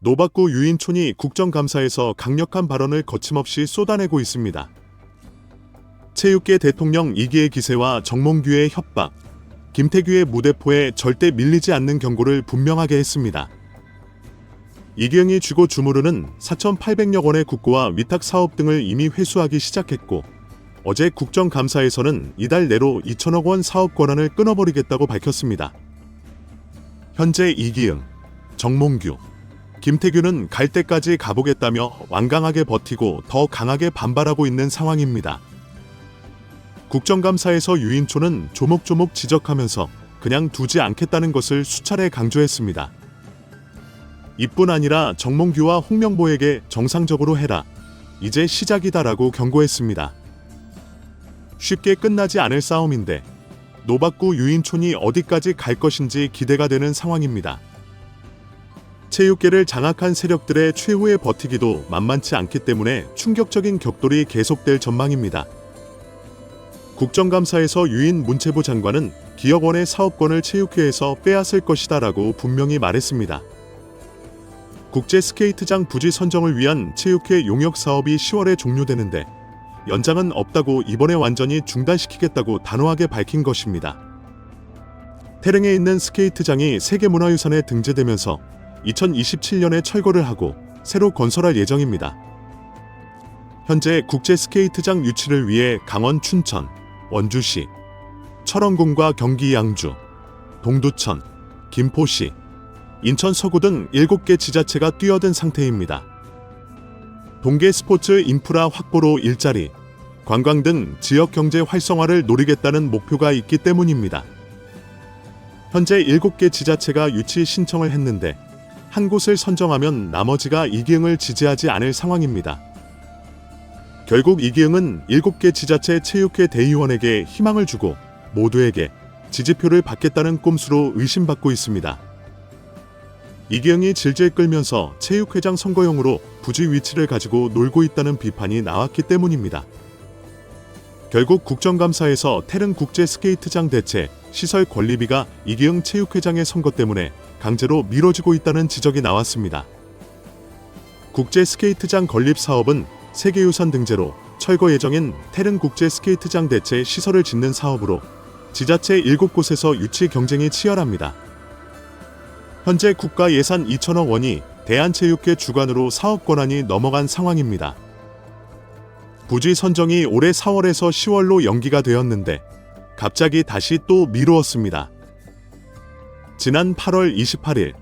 노박구 유인촌이 국정감사에서 강력한 발언을 거침없이 쏟아내고 있습니다. 체육계 대통령 2기의 기세와 정몽규의 협박, 김태규의 무대포에 절대 밀리지 않는 경고를 분명하게 했습니다. 이기흥이 쥐고 주무르는 4,800여 원의 국고와 위탁 사업 등을 이미 회수하기 시작했고, 어제 국정감사에서는 이달 내로 2천억 원 사업 권한을 끊어버리겠다고 밝혔습니다. 현재 이기흥, 정몽규, 김태규는 갈 때까지 가보겠다며 완강하게 버티고 더 강하게 반발하고 있는 상황입니다. 국정감사에서 유인촌은 조목조목 지적하면서 그냥 두지 않겠다는 것을 수차례 강조했습니다. 이뿐 아니라 정몽규와 홍명보에게 정상적으로 해라, 이제 시작이다라고 경고했습니다. 쉽게 끝나지 않을 싸움인데 노박구 유인촌이 어디까지 갈 것인지 기대가 되는 상황입니다. 체육계를 장악한 세력들의 최후의 버티기도 만만치 않기 때문에 충격적인 격돌이 계속될 전망입니다. 국정감사에서 유인 문체부 장관은 기억 원의 사업권을 체육회에서 빼앗을 것이다라고 분명히 말했습니다. 국제 스케이트장 부지 선정을 위한 체육회 용역 사업이 10월에 종료되는데 연장은 없다고 이번에 완전히 중단시키겠다고 단호하게 밝힌 것입니다. 태릉에 있는 스케이트장이 세계문화유산에 등재되면서 2027년에 철거를 하고 새로 건설할 예정입니다. 현재 국제 스케이트장 유치를 위해 강원 춘천, 원주시, 철원군과 경기 양주, 동두천, 김포시, 인천 서구 등 7개 지자체가 뛰어든 상태입니다. 동계 스포츠 인프라 확보로 일자리, 관광 등 지역 경제 활성화를 노리겠다는 목표가 있기 때문입니다. 현재 7개 지자체가 유치 신청을 했는데 한 곳을 선정하면 나머지가 이기흥을 지지하지 않을 상황입니다. 결국 이기흥은 7개 지자체 체육회 대의원에게 희망을 주고 모두에게 지지표를 받겠다는 꼼수로 의심받고 있습니다. 이기흥이 질질 끌면서 체육회장 선거용으로 부지 위치를 가지고 놀고 있다는 비판이 나왔기 때문입니다. 결국 국정감사에서 태릉 국제 스케이트장 대체 시설 건립비가 이기흥 체육회장의 선거 때문에 강제로 미뤄지고 있다는 지적이 나왔습니다. 국제 스케이트장 건립 사업은 세계유산 등재로 철거 예정인 태릉 국제 스케이트장 대체 시설을 짓는 사업으로 지자체 7곳에서 유치 경쟁이 치열합니다. 현재 국가 예산 2천억 원이 대한체육회 주관으로 사업 권한이 넘어간 상황입니다. 부지 선정이 올해 4월에서 10월로 연기가 되었는데 갑자기 다시 또 미루었습니다. 지난 8월 28일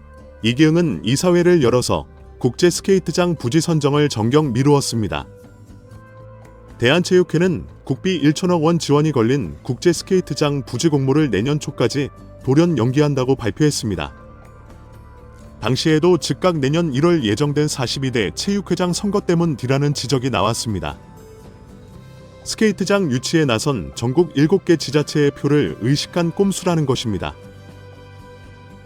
이기흥은 이사회를 열어서 국제 스케이트장 부지 선정을 정경 미루었습니다. 대한체육회는 국비 1천억 원 지원이 걸린 국제 스케이트장 부지 공모를 내년 초까지 돌연 연기한다고 발표했습니다. 당시에도 즉각 내년 1월 예정된 42대 체육회장 선거 때문이라는 지적이 나왔습니다. 스케이트장 유치에 나선 전국 7개 지자체의 표를 의식한 꼼수라는 것입니다.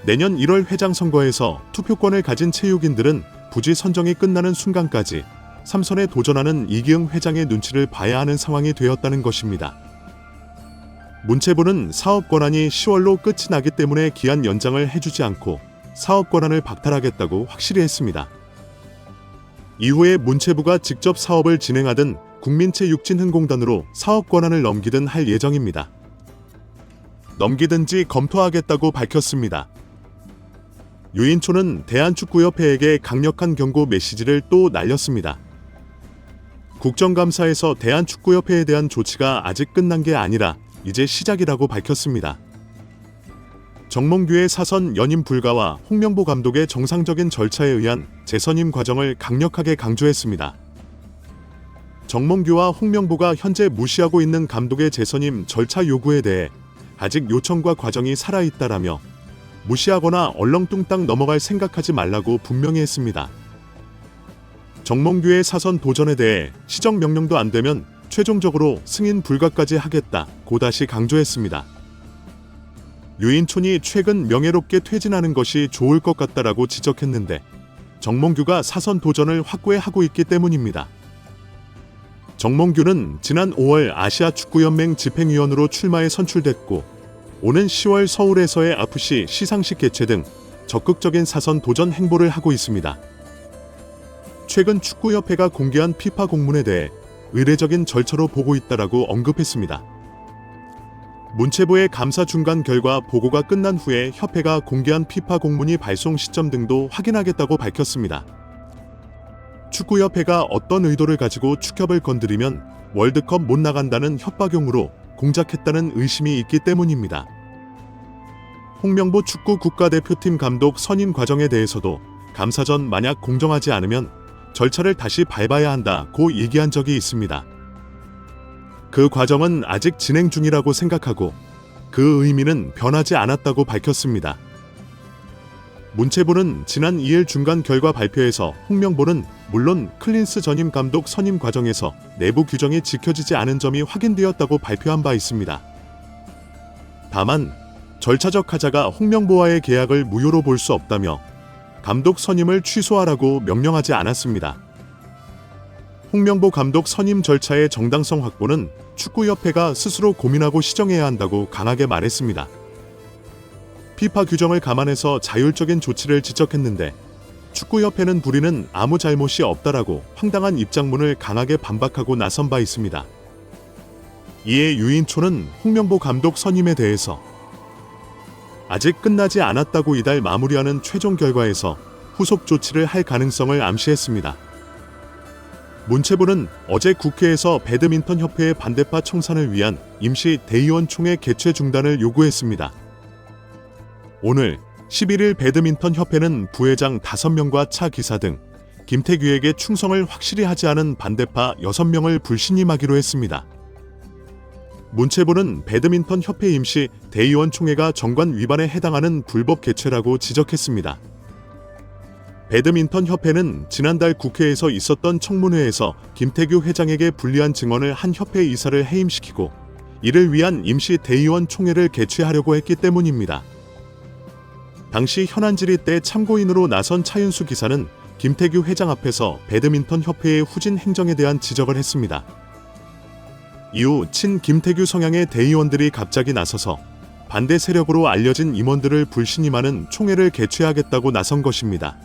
내년 1월 회장 선거에서 투표권을 가진 체육인들은 부지 선정이 끝나는 순간까지 3선에 도전하는 이기흥 회장의 눈치를 봐야 하는 상황이 되었다는 것입니다. 문체부는 사업 권한이 10월로 끝이 나기 때문에 기한 연장을 해주지 않고 사업 권한을 박탈하겠다고 확실히 했습니다. 이후에 문체부가 직접 사업을 진행하든 국민체육진흥공단으로 사업 권한을 넘기든 할 예정입니다. 넘기든지 검토하겠다고 밝혔습니다. 유인촌은 대한축구협회에게 강력한 경고 메시지를 또 날렸습니다. 국정감사에서 대한축구협회에 대한 조치가 아직 끝난 게 아니라 이제 시작이라고 밝혔습니다. 정몽규의 사선 연임 불가와 홍명보 감독의 정상적인 절차에 의한 재선임 과정을 강력하게 강조했습니다. 정몽규와 홍명보가 현재 무시하고 있는 감독의 재선임 절차 요구에 대해 아직 요청과 과정이 살아있다라며 무시하거나 얼렁뚱땅 넘어갈 생각하지 말라고 분명히 했습니다. 정몽규의 사선 도전에 대해 시정 명령도 안 되면 최종적으로 승인 불가까지 하겠다고 다시 강조했습니다. 유인촌이 최근 명예롭게 퇴진하는 것이 좋을 것 같다라고 지적했는데 정몽규가 사선 도전을 확고히 하고 있기 때문입니다. 정몽규는 지난 5월 아시아축구연맹 집행위원으로 출마해 선출됐고 오는 10월 서울에서의 FC 시상식 개최 등 적극적인 사선 도전 행보를 하고 있습니다. 최근 축구협회가 공개한 피파 공문에 대해 의례적인 절차로 보고 있다라고 언급했습니다. 문체부의 감사 중간 결과 보고가 끝난 후에 협회가 공개한 피파 공문이 발송 시점 등도 확인하겠다고 밝혔습니다. 축구협회가 어떤 의도를 가지고 축협을 건드리면 월드컵 못 나간다는 협박용으로 공작했다는 의심이 있기 때문입니다. 홍명보 축구 국가대표팀 감독 선임 과정에 대해서도 감사 전 만약 공정하지 않으면 절차를 다시 밟아야 한다고 얘기한 적이 있습니다. 그 과정은 아직 진행 중이라고 생각하고 그 의미는 변하지 않았다고 밝혔습니다. 문체부는 지난 2일 중간 결과 발표에서 홍명보는 물론 클린스 전임 감독 선임 과정에서 내부 규정이 지켜지지 않은 점이 확인되었다고 발표한 바 있습니다. 다만 절차적 하자가 홍명보와의 계약을 무효로 볼 수 없다며 감독 선임을 취소하라고 명령하지 않았습니다. 홍명보 감독 선임 절차의 정당성 확보는 축구협회가 스스로 고민하고 시정해야 한다고 강하게 말했습니다. 피파 규정을 감안해서 자율적인 조치를 지적했는데 축구협회는 불이는 아무 잘못이 없다라고 황당한 입장문을 강하게 반박하고 나선 바 있습니다. 이에 유인초는 홍명보 감독 선임에 대해서 아직 끝나지 않았다고 이달 마무리하는 최종 결과에서 후속 조치를 할 가능성을 암시했습니다. 문체부는 어제 국회에서 배드민턴협회의 반대파 청산을 위한 임시 대의원총회 개최 중단을 요구했습니다. 오늘 11일 배드민턴협회는 부회장 5명과 차 기사 등 김태규에게 충성을 확실히 하지 않은 반대파 6명을 불신임하기로 했습니다. 문체부는 배드민턴협회 임시 대의원총회가 정관 위반에 해당하는 불법 개최라고 지적했습니다. 배드민턴협회는 지난달 국회에서 있었던 청문회에서 김태규 회장에게 불리한 증언을 한 협회 이사를 해임시키고 이를 위한 임시 대의원 총회를 개최하려고 했기 때문입니다. 당시 현안질의 때 참고인으로 나선 차윤수 기사는 김태규 회장 앞에서 배드민턴협회의 후진 행정에 대한 지적을 했습니다. 이후 친 김태규 성향의 대의원들이 갑자기 나서서 반대 세력으로 알려진 임원들을 불신임하는 총회를 개최하겠다고 나선 것입니다.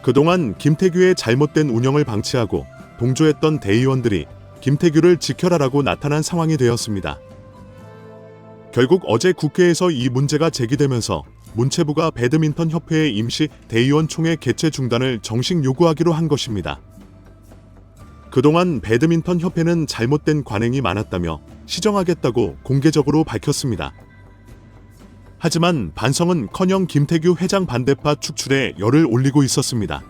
그동안 김태규의 잘못된 운영을 방치하고 동조했던 대의원들이 김태규를 지켜라라고 나타난 상황이 되었습니다. 결국 어제 국회에서 이 문제가 제기되면서 문체부가 배드민턴협회의 임시 대의원 총회 개최 중단을 정식 요구하기로 한 것입니다. 그동안 배드민턴협회는 잘못된 관행이 많았다며 시정하겠다고 공개적으로 밝혔습니다. 하지만 반성은커녕 김태규 회장 반대파 축출에 열을 올리고 있었습니다.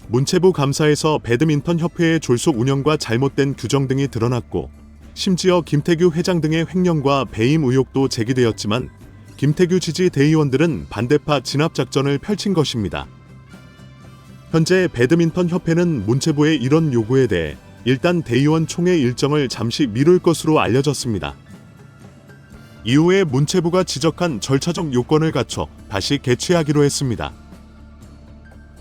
문체부 감사에서 배드민턴협회의 졸속 운영과 잘못된 규정 등이 드러났고 심지어 김태규 회장 등의 횡령과 배임 의혹도 제기되었지만 김태규 지지 대의원들은 반대파 진압작전을 펼친 것입니다. 현재 배드민턴협회는 문체부의 이런 요구에 대해 일단 대의원 총회 일정을 잠시 미룰 것으로 알려졌습니다. 이후에 문체부가 지적한 절차적 요건을 갖춰 다시 개최하기로 했습니다.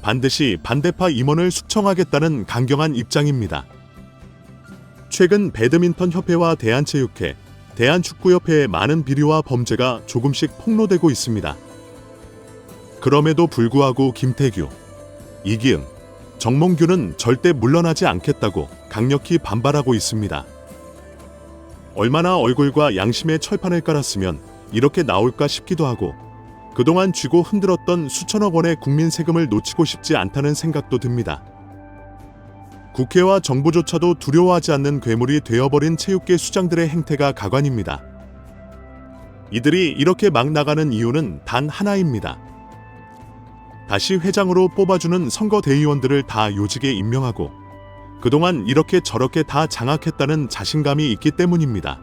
반드시 반대파 임원을 숙청하겠다는 강경한 입장입니다. 최근 배드민턴협회와 대한체육회, 대한축구협회의 많은 비리와 범죄가 조금씩 폭로되고 있습니다. 그럼에도 불구하고 김태규, 이기흥, 정몽규는 절대 물러나지 않겠다고 강력히 반발하고 있습니다. 얼마나 얼굴과 양심의 철판을 깔았으면 이렇게 나올까 싶기도 하고 그동안 쥐고 흔들었던 수천억 원의 국민 세금을 놓치고 싶지 않다는 생각도 듭니다. 국회와 정부조차도 두려워하지 않는 괴물이 되어버린 체육계 수장들의 행태가 가관입니다. 이들이 이렇게 막 나가는 이유는 단 하나입니다. 다시 회장으로 뽑아주는 선거 대의원들을 다 요직에 임명하고 그동안 이렇게 저렇게 다 장악했다는 자신감이 있기 때문입니다.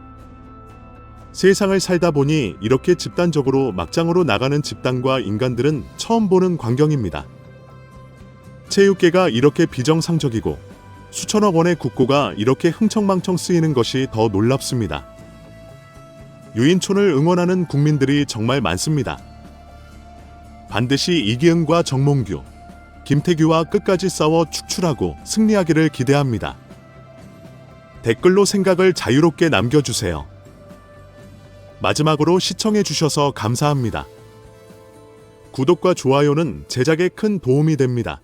세상을 살다 보니 이렇게 집단적으로 막장으로 나가는 집단과 인간들은 처음 보는 광경입니다. 체육계가 이렇게 비정상적이고 수천억 원의 국고가 이렇게 흥청망청 쓰이는 것이 더 놀랍습니다. 유인촌을 응원하는 국민들이 정말 많습니다. 반드시 이기흥과 정몽규, 김태규와 끝까지 싸워 축출하고 승리하기를 기대합니다. 댓글로 생각을 자유롭게 남겨주세요. 마지막으로 시청해주셔서 감사합니다. 구독과 좋아요는 제작에 큰 도움이 됩니다.